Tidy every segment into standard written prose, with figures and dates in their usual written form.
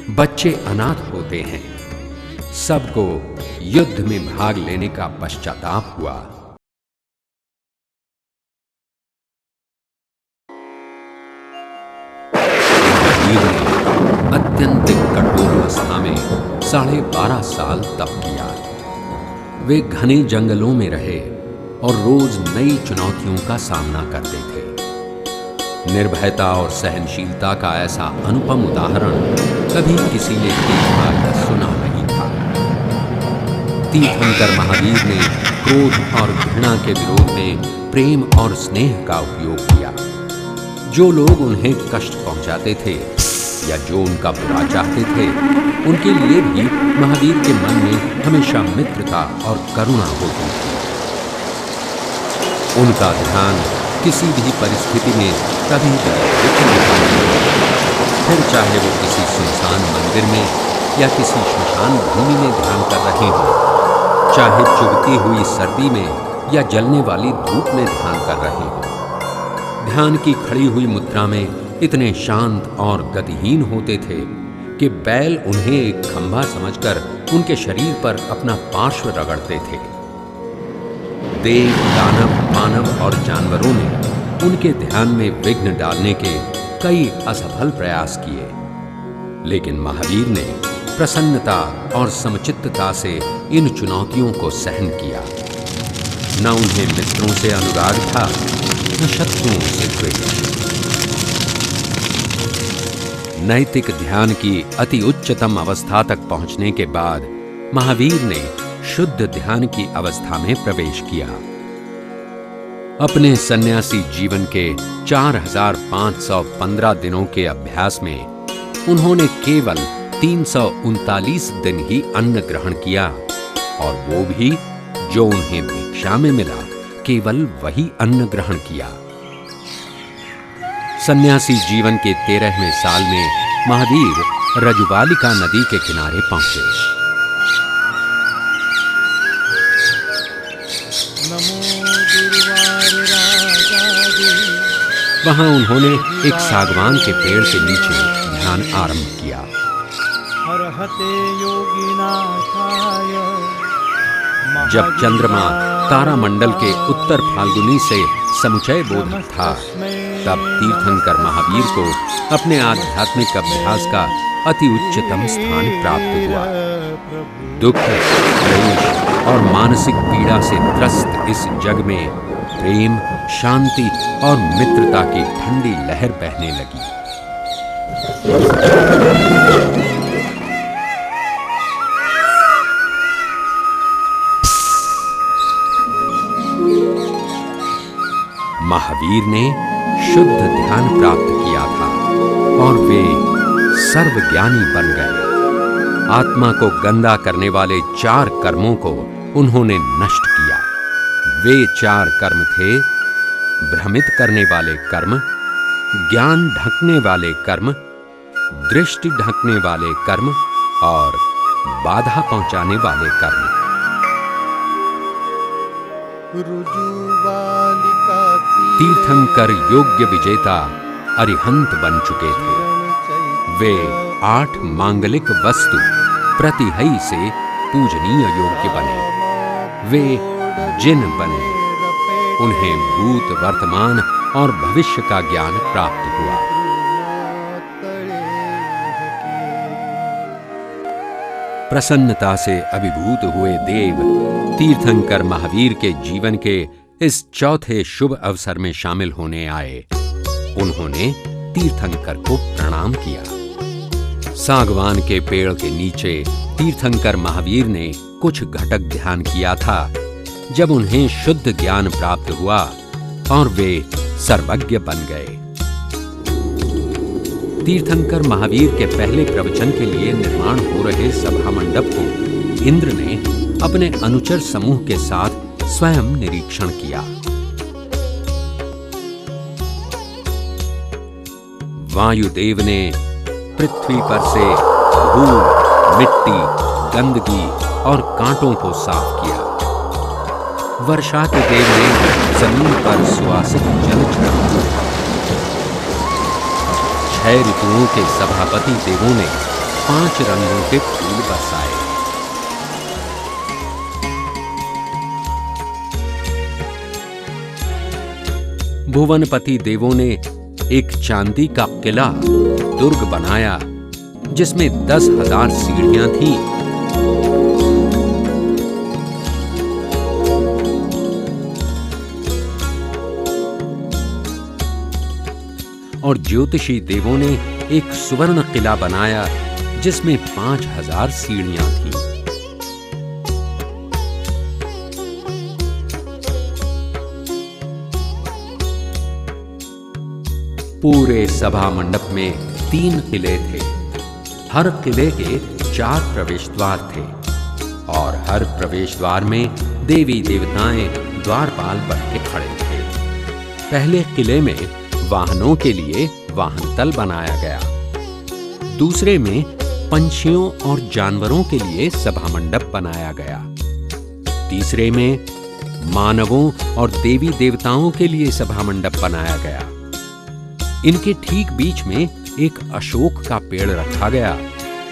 बच्चे अनाथ होते हैं। सबको युद्ध में भाग लेने का पश्चाताप हुआ। महावीर ने अत्यंत कठोर अवस्था में 12.5 साल तप किया। वे घने जंगलों में रहे और रोज नई चुनौतियों का सामना करते थे। निर्भयता और सहनशीलता का ऐसा अनुपम उदाहरण कभी किसी ने देखा या सुना नहीं था। तीर्थंकर महावीर ने क्रोध और घृणा के विरोध में प्रेम और स्नेह का उपयोग किया। जो लोग उन्हें कष्ट पहुंचाते थे या जो उनका बुरा चाहते थे, उनके लिए भी महावीर के मन में हमेशा मित्रता और करुणा होती थी। उनका ध्यान किसी भी परिस्थिति में कभी भी विचलित नहीं होता। फिर चाहे वो किसी सुनसान मंदिर में या किसी श्मशान भूमि में ध्यान कर रहे हों, चाहे चुभती हुई सर्दी में या जलने वाली धूप में ध्यान कर रहे हों। ध्यान की खड़ी हुई मुद्रा में इतने शांत और गतिहीन होते थे कि बैल उन्हें एक खंभा समझकर उनके शरीर पर अपना पार्श्व रगड़ते थे। देव, दानव, मानव और जानवरों ने उनके ध्यान में विघ्न डालने के कई असफल प्रयास किए, लेकिन महावीर ने प्रसन्नता और समचित्तता से इन चुनौतियों को सहन किया। न उन्हें मित्रों से अनुराग था, न शत्रुओं से द्वेष। नैतिक ध्यान की अति उच्चतम अवस्था तक पहुंचने के बाद महावीर ने शुद्ध ध्यान की अवस्था में प्रवेश किया। अपने सन्यासी जीवन के 4515 दिनों के अभ्यास में उन्होंने केवल 339 दिन ही अन्न ग्रहण किया, और वो भी जो उन्हें भिक्षा में मिला, केवल वही अन्न ग्रहण किया। सन्यासी जीवन के 13वें साल में महावीर रजुबालिका नदी के किनारे पहुंचे। वहां उन्होंने एक सागवान के पेड़ के नीचे ध्यान आरंभ किया। जब चंद्रमा तारामंडल के उत्तर फाल्गुनी से समुचय बोधक था, तब तीर्थंकर महावीर को अपने आध्यात्मिक अभ्यास का अति उच्चतम स्थान प्राप्त हुआ। दुख, क्लेश और मानसिक पीड़ा से त्रस्त इस जग में प्रेम, शांति और मित्रता की ठंडी लहर बहने लगी। महावीर ने शुद्ध ध्यान प्राप्त किया था और वे सर्वज्ञानी बन गए। आत्मा को गंदा करने वाले 4 कर्मों को उन्होंने नष्ट किया। वे 4 कर्म थे: भ्रमित करने वाले कर्म, ज्ञान ढकने वाले कर्म, दृष्टि ढकने वाले कर्म और बाधा पहुंचाने वाले कर्म। तीर्थंकर योग्य विजेता अरिहंत बन चुके थे। वे 8 मांगलिक वस्तु प्रतिहई से पूजनीय योग्य बने। वे जिन बने। उन्हें भूत, वर्तमान और भविष्य का ज्ञान प्राप्त हुआ। प्रसन्नता से अभिभूत हुए देव तीर्थंकर महावीर के जीवन के इस चौथे शुभ अवसर में शामिल होने आए। उन्होंने तीर्थंकर को प्रणाम किया। सागवान के पेड़ के नीचे तीर्थंकर महावीर ने कुछ घटक ध्यान किया था, जब उन्हें शुद्ध ज्ञान प्राप्त हुआ और वे सर्वज्ञ बन गए। तीर्थंकर महावीर के पहले प्रवचन के लिए निर्माण हो रहे सभा मंडप को इंद्र ने अपने अनुचर समूह के साथ स्वयं निरीक्षण किया। वायुदेव ने पृथ्वी पर से धूल, मिट्टी, गंदगी और कांटों को साफ किया। वर्षा के देव ने जमीन पर सुवासिक जल छिड़का। 6 ऋतुओं के सभापति देवों ने 5 रंगों के फूल बरसाए। भुवनपति देवों ने एक चांदी का किला दुर्ग बनाया जिसमें 10,000 सीढ़ियां थीं। और ज्योतिषी देवों ने एक सुवर्ण किला बनाया जिसमें 5,000 सीढ़ियां थीं। पूरे सभा मंडप में 3 किले थे। हर किले के 4 प्रवेश द्वार थे और हर प्रवेश द्वार में देवी देवताएं द्वारपाल बन के खड़े थे। पहले किले में वाहनों के लिए वाहनतल बनाया गया। दूसरे में पंछियों और जानवरों के लिए सभा मंडप बनाया गया। तीसरे में मानवों और देवी देवताओं के लिए सभा मंडप बनाया गया। इनके ठीक बीच में एक अशोक का पेड़ रखा गया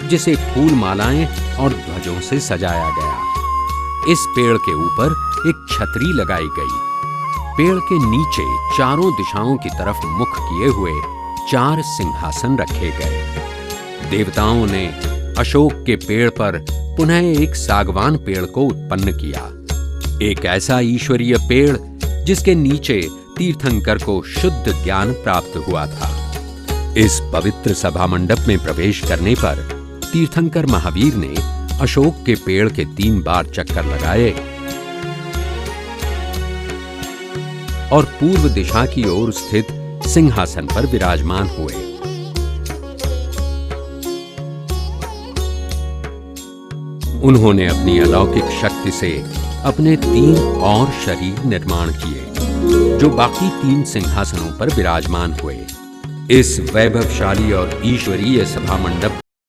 जिसे फूल मालाएं और ध्वजों से सजाया गया। इस पेड़ के ऊपर एक छतरी लगाई गई। पेड़ के नीचे चारों दिशाओं की तरफ मुख किए हुए 4 सिंहासन रखे गए। देवताओं ने अशोक के पेड़ पर पुनः एक सागवान पेड़ को उत्पन्न किया, एक ऐसा ईश्वरीय पेड़ जिसके नीचे तीर्थंकर को शुद्ध ज्ञान प्राप्त हुआ था। इस पवित्र सभा मंडप में प्रवेश करने पर तीर्थंकर महावीर ने अशोक के पेड़ के 3 बार चक्कर लगाए और पूर्व दिशा की ओर स्थित सिंहासन पर विराजमान हुए। उन्होंने अपनी अलौकिक शक्ति से अपने 3 और शरीर निर्माण किए जो बाकी 3 सिंहासनों पर विराजमान हुए। इस वैभवशाली और ईश्वरीय सभा मंडप